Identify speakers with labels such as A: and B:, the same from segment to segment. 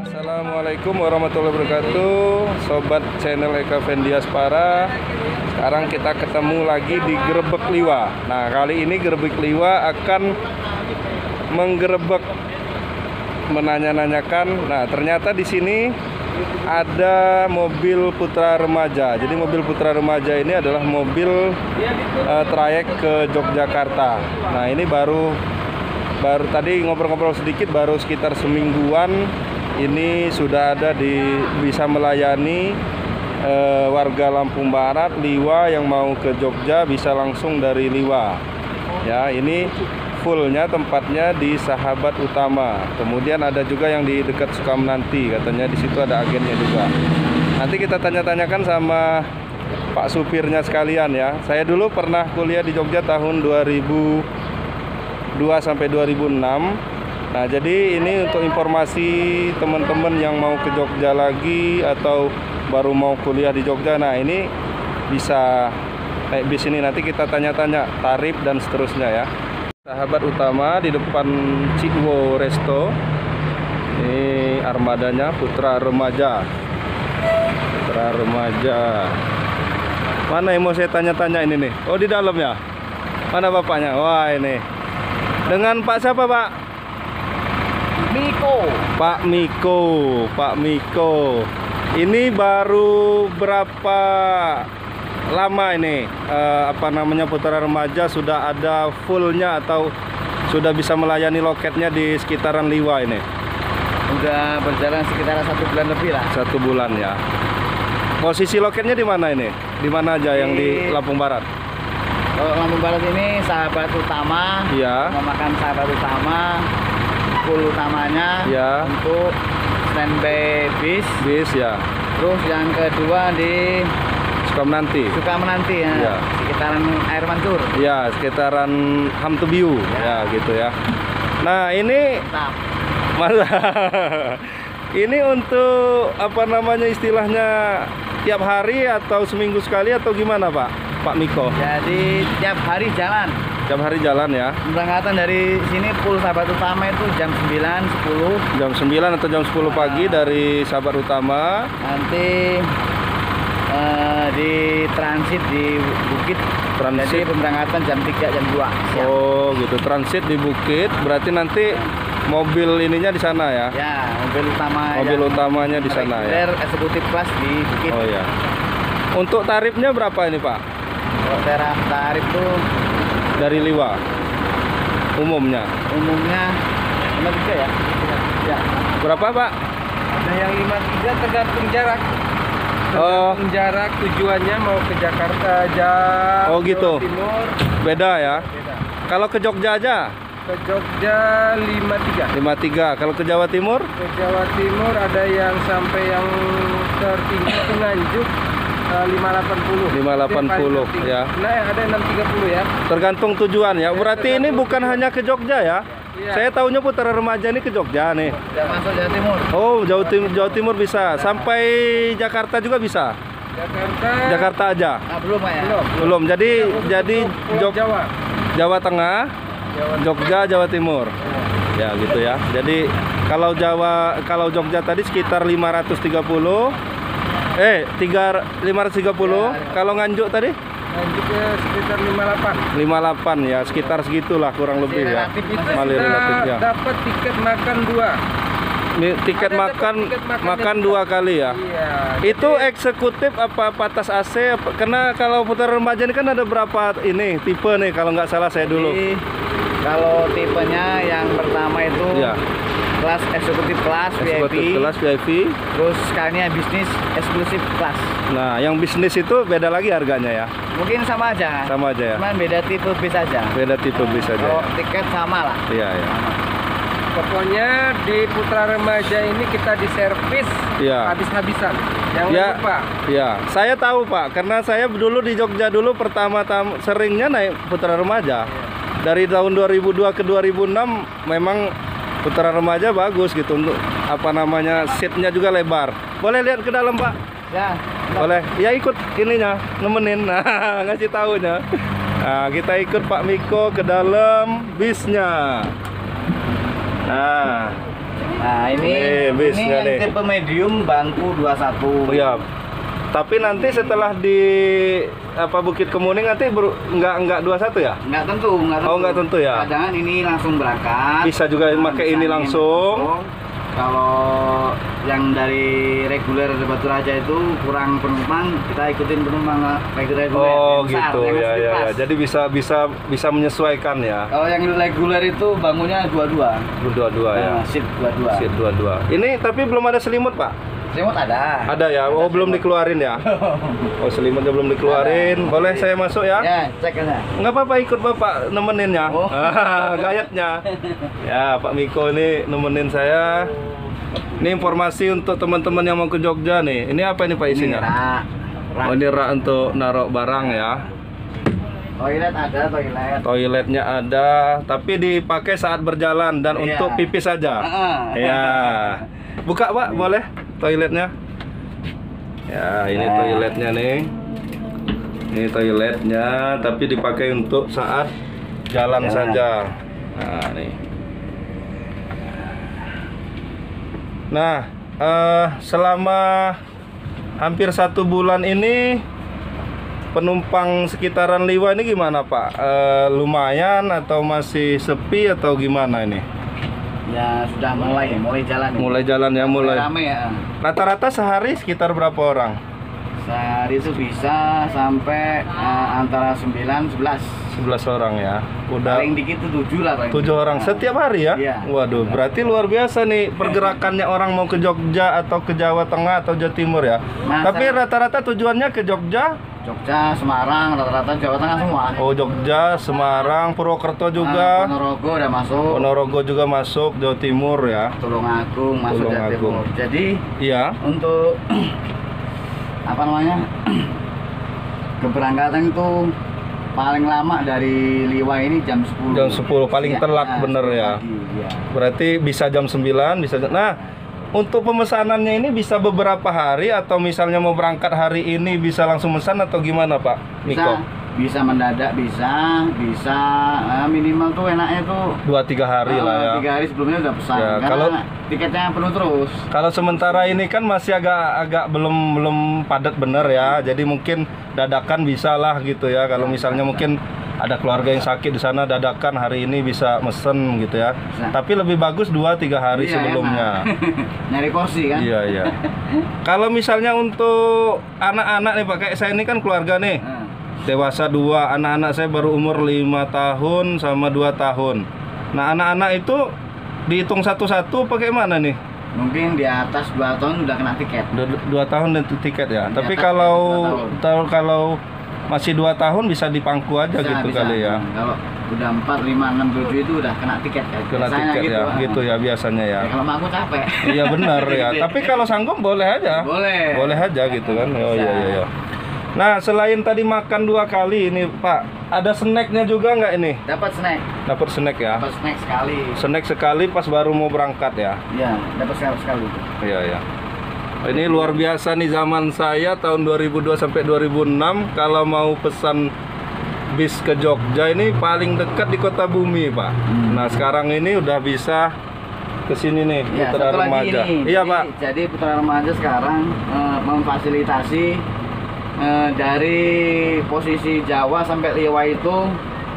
A: Assalamualaikum warahmatullahi wabarakatuh, sobat channel Eka Vendiaspara. Sekarang kita ketemu lagi di Grebek Liwa. Nah, kali ini Grebek Liwa akan menggerebek, menanya-nanyakan. Nah, ternyata di sini ada mobil putra remaja. Jadi mobil putra remaja ini adalah mobil trayek ke Yogyakarta. Nah, ini baru tadi ngobrol-ngobrol sedikit, baru sekitar semingguan ini sudah ada bisa melayani warga Lampung Barat, Liwa yang mau ke Jogja bisa langsung dari Liwa. Ya, ini fullnya tempatnya di Sahabat Utama. Kemudian ada juga yang di dekat Sukamnanti, katanya di situ ada agennya juga. Nanti kita tanya-tanyakan sama Pak supirnya sekalian ya. Saya dulu pernah kuliah di Jogja tahun 2002 sampai 2006. Nah, jadi ini untuk informasi teman-teman yang mau ke Jogja lagi atau baru mau kuliah di Jogja. Nah, ini bisa naik bis ini, nanti kita tanya-tanya tarif dan seterusnya ya. Sahabat Utama di depan Cikwo Resto. Ini armadanya Putra Remaja. Putra Remaja. Mana yang mau saya tanya-tanya ini nih? Oh, di dalam ya. Mana bapaknya? Wah, ini. Dengan Pak siapa, Pak?
B: Miko.
A: Pak Miko. Pak Miko. Ini baru berapa lama ini Putra Remaja sudah ada fullnya atau sudah bisa melayani loketnya di sekitaran Liwa ini?
B: Udah berjalan sekitar 1 bulan lebih lah.
A: 1 bulan ya. Posisi loketnya di mana ini? Di mana aja yang di Lampung Barat?
B: Kalau Lampung Barat ini Sahabat Utama.
A: Ya.
B: Memakan Sahabat Utama, full utamanya
A: Ya.
B: untuk standby bis
A: ya.
B: Terus yang kedua di
A: Sukamnanti
B: ya.
A: Ya.
B: Sekitaran Air Mancur
A: ya, sekitaran Hamtubiu ya, gitu ya. Nah, ini
B: Mantap.
A: ini untuk istilahnya tiap hari atau seminggu sekali atau gimana, Pak Miko?
B: Jadi tiap hari jalan.
A: Tiap hari jalan ya.
B: Pemberangkatan dari sini full Sahabat Utama itu jam 9, 10.
A: Jam 9 atau jam 10 pagi dari Sahabat Utama.
B: Nanti di transit di Bukit.
A: Transit.
B: Jadi pemberangkatan jam 3, jam 2 siang.
A: Oh, gitu. Transit di Bukit. Berarti nanti mobil ininya di sana ya.
B: Ya, mobil utama.
A: Mobil utamanya di sana ya.
B: Eksekutif kelas di Bukit.
A: Oh ya. Untuk tarifnya berapa ini, Pak?
B: Kalau tarif tuh
A: Dari Liwa umumnya
B: 53 ya. Ya.
A: berapa, Pak?
B: Ada yang 53 tergantung jarak.
A: Tergantung
B: jarak tujuannya mau ke Jakarta aja.
A: Oh, gitu.
B: Timur.
A: Beda ya.
B: Beda.
A: Kalau ke Jogja aja
B: Ke Jogja 53.
A: 53. Kalau ke Jawa Timur
B: Ke Jawa Timur ada yang sampai yang tertinggi ke Nganjuk 580.
A: 580 ya.
B: Nah, ada 630 ya.
A: Tergantung tujuan ya. Berarti ini bukan hanya ke Jogja ya.
B: Iya.
A: Saya tahunya Putra Remaja ini ke Jogja nih.
B: Udah masuk Jawa Timur.
A: Oh, Jawa Timur bisa. Sampai Jakarta juga bisa. Jakarta aja.
B: Nah, belum Pak ya?
A: Belum. Jadi
B: Jawa.
A: Jawa Tengah, Jogja, Jawa Timur. Ya, gitu ya. Jadi kalau Jogja tadi sekitar 530. 530. Kalau Nganjuk tadi?
B: Nganjuk sekitar 58.
A: 58 ya, sekitar segitulah kurang lebih ya. Masih relatif ya.
B: Dapat tiket makan 2.
A: Tiket makan 2 kali ya.
B: Iya.
A: Itu eksekutif apa atas AC? Karena kalau Putra Remaja ini kan ada berapa tipe nih kalau nggak salah saya dulu.
B: Jadi, kalau tipenya yang pertama itu
A: Ya.
B: kelas eksekutif kelas
A: VIP.
B: Terus sekarangnya bisnis eksklusif kelas.
A: Nah, yang bisnis itu beda lagi harganya ya.
B: Mungkin sama aja.
A: Sama aja ya.
B: Cuman beda tipe bis aja.
A: Beda tipe bis aja.
B: Kalau
A: Ya.
B: tiket sama lah.
A: Iya, ya.
B: Pokoknya di Putra Remaja ini kita diservis
A: Ya.
B: habis-habisan. Jangan
A: Ya,
B: lupa.
A: ya, saya tahu Pak, karena saya dulu di Jogja dulu pertama-tama seringnya naik Putra Remaja. Dari tahun 2002 ke 2006 memang Putra Remaja bagus gitu untuk seatnya juga lebar. Boleh lihat ke dalam, Pak?
B: Ya.
A: Boleh. Ya ikut ininya, nemenin. Nah, ngasih tahunya. Nah, kita ikut Pak Miko ke dalam bisnya. Nah,
C: ini
A: bisnya
C: yang
A: nih.
C: tipe medium bangku 21.
A: Oh, ya. Tapi nanti setelah di Bukit Kemuning nanti nggak 21 ya?
C: Nggak tentu.
A: Oh, nggak tentu ya?
C: Kadang ini langsung berangkat.
A: Bisa juga pakai ini langsung.
C: Kalau yang dari reguler Batu Raja itu kurang penumpang, kita ikutin penumpang reguler.
A: Oh,
C: yang besar,
A: gitu
C: yang
A: ya,
C: speed
A: ya, ya.
C: class.
A: Jadi bisa menyesuaikan ya.
C: Kalau yang reguler itu bangunnya 22.
A: Dua-dua ya.
C: Seat 22.
A: Seat 22. Ini tapi belum ada selimut, Pak.
C: Selimut ada.
A: Ada ya. Oh, belum dikeluarin ya. Oh, selimutnya belum dikeluarin.
C: Ada.
A: Boleh saya masuk ya?
C: Ya, cek aja.
A: Nggak apa-apa, ikut Bapak nemenin ya.
C: Oh.
A: Gayatnya. Ya, Pak Miko ini nemenin saya. Ini informasi untuk teman-teman yang mau ke Jogja nih. Ini apa ini Pak isinya?
C: Rak.
A: Oh, ini rak untuk naruh barang ya.
C: Toilet ada, toilet.
A: Toiletnya ada, tapi dipakai saat berjalan dan
C: Iya.
A: untuk pipis saja. Ya. Buka Pak, boleh toiletnya? Ya, ini toiletnya nih. Ini toiletnya, tapi dipakai untuk saat jalan saja. Nah, nih. Nah, selama hampir 1 bulan ini penumpang sekitaran Liwa ini gimana Pak? Lumayan atau masih sepi atau gimana ini?
C: Ya sudah mulai jalan.
A: Mulai jalan ya, mulai.
C: Rame ya.
A: Rata-rata sehari sekitar berapa orang?
C: Sehari itu bisa sampai antara 9-11.
A: 11 orang ya. Udah
C: Paling dikit itu 7 lah paling.
A: 7 orang setiap hari ya?
C: Iya.
A: Waduh, berarti luar biasa nih pergerakannya orang mau ke Jogja atau ke Jawa Tengah atau Jawa Timur ya.
C: Nah,
A: Tapi rata-rata tujuannya ke Jogja.
C: Jogja, Semarang, rata-rata Jawa Tengah semua.
A: Oh, Jogja, Semarang, Purwokerto juga.
C: Ponorogo udah masuk.
A: Ponorogo juga masuk, Jawa Timur ya.
C: Tulungagung masuk Jawa
A: Tulungagung.
C: Timur. Jadi
A: Iya.
C: untuk apa namanya? Keberangkatan itu paling lama dari Liwa ini jam 10.
A: Jam 10 paling telat bener
C: 10
A: ya.
C: pagi, iya.
A: Berarti bisa jam 9, bisa. Nah, untuk pemesanannya ini bisa beberapa hari atau misalnya mau berangkat hari ini bisa langsung pesan atau gimana Pak Miko?
C: Bisa mendadak, bisa minimal tuh enaknya tuh
A: 2-3 hari lah ya.
C: 3 hari sebelumnya udah pesan.
A: Ya,
C: Karena
A: kalau-
C: tiketnya penuh terus.
A: Kalau sementara ini kan masih agak belum padat bener ya. Jadi mungkin dadakan bisa lah gitu ya. Kalau misalnya mungkin ada keluarga yang sakit di sana dadakan hari ini bisa mesen gitu ya.
C: Bisa.
A: Tapi lebih bagus 2-3 hari
C: Iya,
A: sebelumnya.
C: enak. Nyari kursi kan.
A: Iya, iya. Kalau misalnya untuk anak-anak nih Pak, kayak saya ini kan keluarga nih.
C: Nah,
A: Dewasa 2, anak-anak saya baru umur 5 tahun sama 2 tahun. Nah, anak-anak itu dihitung satu-satu pakai mana nih?
C: mungkin di atas 2 tahun udah kena tiket.
A: 2 tahun dan tiket ya.
C: Di
A: Tapi
C: atas
A: kalau
C: 2
A: kalau masih 2 tahun bisa dipangku aja gitu kali ya.
C: Kalau udah 4, 5, 6, 7 itu udah kena tiket kan.
A: Kena
C: Biasanya
A: tiket ya, gitu ya biasanya ya.
C: Ya, kalau mak aku capek.
A: Iya benar ya. Tapi kalau sanggup boleh aja.
C: Boleh.
A: Boleh aja gitu kan. Oh iya iya iya. Nah, selain tadi makan 2 kali ini, Pak, ada snacknya juga nggak ini?
C: Dapat snack.
A: Dapat snack ya?
C: Dapat snack sekali.
A: Snack sekali pas baru mau berangkat ya?
C: Iya, dapat sekali.
A: Iya ya. Ini luar biasa nih, zaman saya tahun 2002 sampai 2006 kalau mau pesan bis ke Jogja ini paling dekat di Kota Bumi, Pak. Nah, sekarang ini udah bisa ke sini nih,
C: Ya,
A: Putra
C: satu lagi
A: Remaja.
C: ini.
A: Iya,
C: Jadi-
A: Pak.
C: Jadi Putra Remaja sekarang memfasilitasi dari posisi Jawa sampai Liwa itu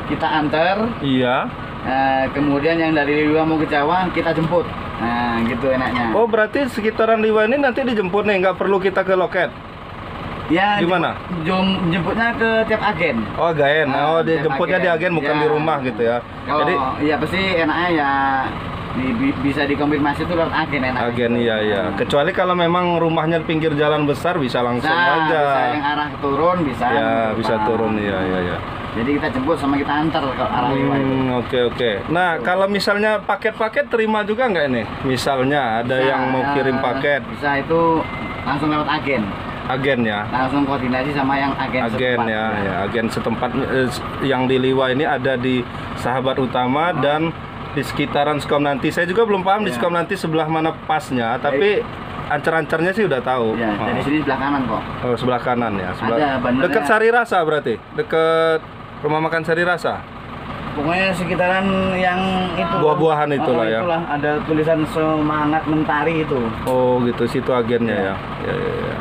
C: kita antar.
A: Iya.
C: Kemudian yang dari Liwa mau ke Jawa kita jemput. Nah, gitu enaknya.
A: Oh, berarti sekitaran Liwa ini nanti dijemput nih, nggak perlu kita ke loket.
C: Ya,
A: Gimana?
C: Jemputnya ke tiap agen.
A: Oh, agen.
C: Ah,
A: Oh, dia
C: tiap
A: jemputnya di agen bukan
C: Ya.
A: di rumah gitu ya.
C: Kalau
A: Jadi
C: iya pasti enaknya ya bisa dikonfirmasi itu lewat agen enak.
A: agen iya iya. Kecuali kalau memang rumahnya di pinggir jalan besar bisa langsung
C: Nah,
A: aja.
C: bisa yang arah turun bisa.
A: Ya, bisa
C: depan.
A: turun iya iya iya.
C: Jadi kita jemput sama kita antar ke arah Liwa itu.
A: Oke oke. Nah, kalau misalnya paket-paket terima juga nggak ini? Misalnya ada
C: Bisa,
A: yang mau kirim paket,
C: Bisa itu langsung lewat agen.
A: agen ya.
C: Langsung koordinasi sama yang agen
A: Agen
C: setempat.
A: ya, agen setempat yang di Liwa ini ada di Sahabat Utama dan di sekitaran Sukamnanti. Saya juga belum paham di
C: Ya.
A: Sukamnanti sebelah mana pasnya, tapi ancar-ancarnya sih udah tahu.
C: Ya, dari sini sebelah kanan kok.
A: Oh, sebelah kanan ya.
C: Ada bannernya.
A: Dekat Sari Rasa berarti. Dekat Rumah makan Sari Rasa.
C: Pokoknya sekitaran yang itu.
A: Buah-buahan itulah ya.
C: Itulah, ada tulisan Semangat Mentari itu.
A: Oh gitu, situ agennya ya. Ya, ya, ya.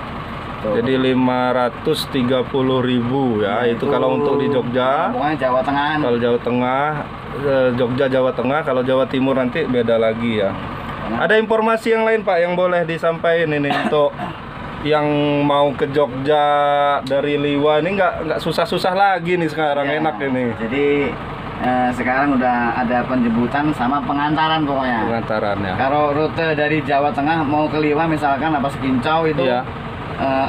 C: Tuh.
A: Jadi 530.000 ya. Itu kalau untuk di Jogja.
C: Pokoknya Jawa Tengah.
A: Kalau Jawa Tengah, Jogja Jawa Tengah. Kalau Jawa Timur nanti beda lagi ya. Ada informasi yang lain Pak yang boleh disampaikan ini untuk yang mau ke Jogja dari Liwa ini nggak susah-susah lagi nih sekarang,
C: Ya,
A: enak ini.
C: Jadi sekarang udah ada penjemputan sama pengantaran pokoknya.
A: Pengantarannya.
C: Kalau rute dari Jawa Tengah mau ke Liwa misalkan apa Sekincau itu,
A: Iya.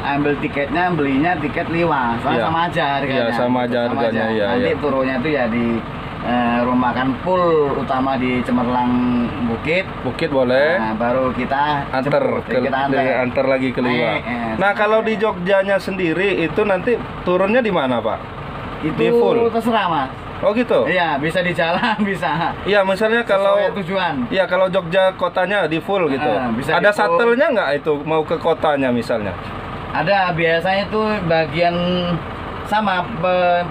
C: ambil tiketnya, belinya tiket Liwa, soalnya
A: Iya.
C: sama aja harganya.
A: Iya, sama aja harganya, iya,
C: Nanti
A: iya.
C: turunnya itu ya di rumah makan full utama di Cemerlang Bukit.
A: Boleh.
C: Nah, baru kita
A: Antar
C: jemput, kita antar.
A: antar lagi ke Liwa. Nah, kalau di Jogjanya sendiri itu nanti turunnya di mana, Pak?
C: Itu
A: di full?
C: terserah Mas.
A: Oh gitu.
C: Iya, bisa di jalan, bisa.
A: Iya, misalnya kalau
C: Sesuai tujuan.
A: iya kalau Jogja kotanya di full gitu.
C: Bisa
A: Ada
C: di full.
A: shuttle-nya nggak itu mau ke kotanya misalnya?
C: Ada biasanya itu bagian sama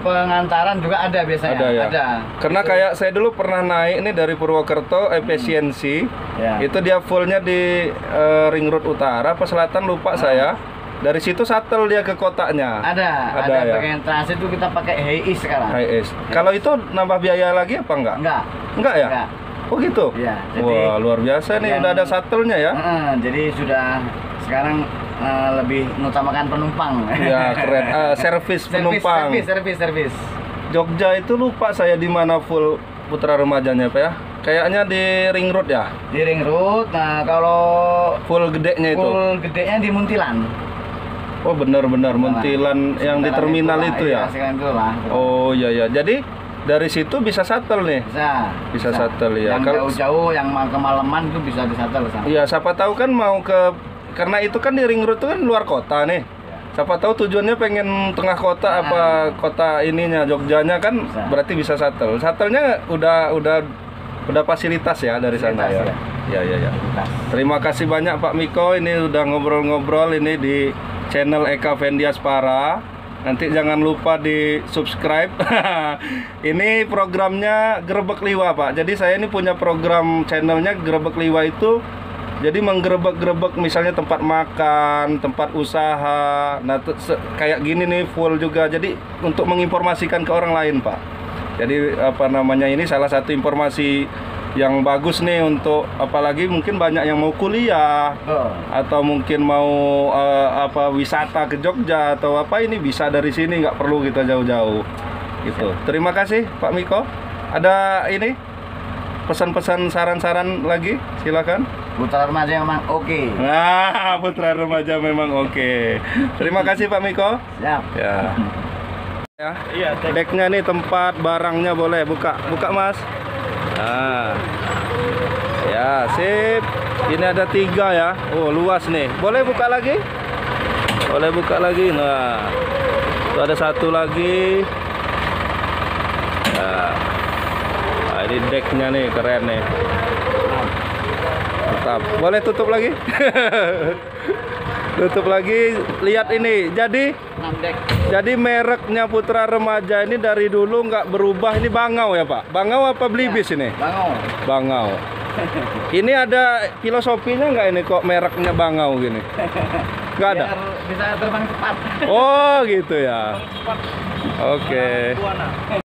C: pengantaran juga ada biasanya.
A: Ada ya.
C: Ada.
A: Karena kayak saya dulu pernah naik ini dari Purwokerto efisiensi.
C: Ya.
A: Itu dia fullnya di Ring Road Utara apa Selatan lupa saya. Dari situ shuttle dia ke kotanya.
C: Ada
A: ya.
C: bagian transit itu kita pakai HIS sekarang.
A: HIS. Kalau itu nambah biaya lagi apa enggak? Enggak ya?
C: Enggak.
A: Oh gitu?
C: Iya, jadi
A: wah, luar biasa nih,
C: yang-
A: udah ada shuttle-nya ya?
C: Jadi sudah sekarang lebih mengutamakan penumpang.
A: Iya, keren. Servis penumpang.
C: Servis.
A: Jogja itu lupa saya di mana full putra remajanya, Pak ya? Kayaknya di Ring Road ya?
C: Di Ring Road. Nah, kalau
A: Full gedenya itu.
C: full gedenya di Muntilan.
A: Oh, benar-benar Muntilan yang di
C: Sekitaran
A: terminal
C: itulah,
A: itu
C: iya,
A: ya?
C: sekitaran itulah.
A: Oh, iya ya. Jadi dari situ bisa shuttle nih. Bisa shuttle, ya.
C: Yang
A: Kalau-
C: jauh-jauh yang kemalaman itu bisa di shuttle sana.
A: Iya, siapa tahu kan mau ke, karena itu kan di Ring Road itu kan luar kota nih. Siapa tahu tujuannya pengen tengah kota apa kota ininya Jogjanya kan
C: Bisa.
A: berarti bisa shuttle. Shuttle-nya udah fasilitas ya dari sana ya.
C: Fasilitas,
A: Ya. Terima kasih banyak Pak Miko, ini udah ngobrol-ngobrol ini di channel Eka Vendiaspara. Nanti jangan lupa di subscribe. Ini programnya Gerebek Liwa Pak. Jadi saya ini punya program channelnya Gerebek Liwa itu. Jadi menggerebek-gerebek misalnya tempat makan, tempat usaha. Nah kayak gini nih full juga. Jadi untuk menginformasikan ke orang lain Pak. Jadi apa namanya ini salah satu informasi yang bagus nih untuk apalagi mungkin banyak yang mau kuliah atau mungkin mau wisata ke Jogja atau apa, ini bisa dari sini, nggak perlu kita jauh-jauh gitu. Terima kasih Pak Miko. Ada ini pesan-pesan saran-saran lagi silakan.
C: Putra remaja memang oke.
A: Nah, putra remaja memang oke. Terima kasih Pak Miko.
C: Siap.
A: Ya. Ya. Iya, decknya nih tempat barangnya boleh buka Mas. Nah, ya sip. Ini ada 3 ya. Oh luas nih. Boleh buka lagi? Boleh buka lagi. Nah, itu ada 1 lagi. Nah, ini decknya nih keren nih. Mantap. Boleh tutup lagi? Tutup lagi. Lihat ini. Jadi mereknya Putra Remaja ini dari dulu nggak berubah. Ini Bangau ya Pak? Bangau apa Blibis ini? Bangau. Ini ada filosofinya nggak ini kok mereknya Bangau gini? Nggak ada?
C: Biar bisa terbang cepat.
A: Oh gitu ya. Oke.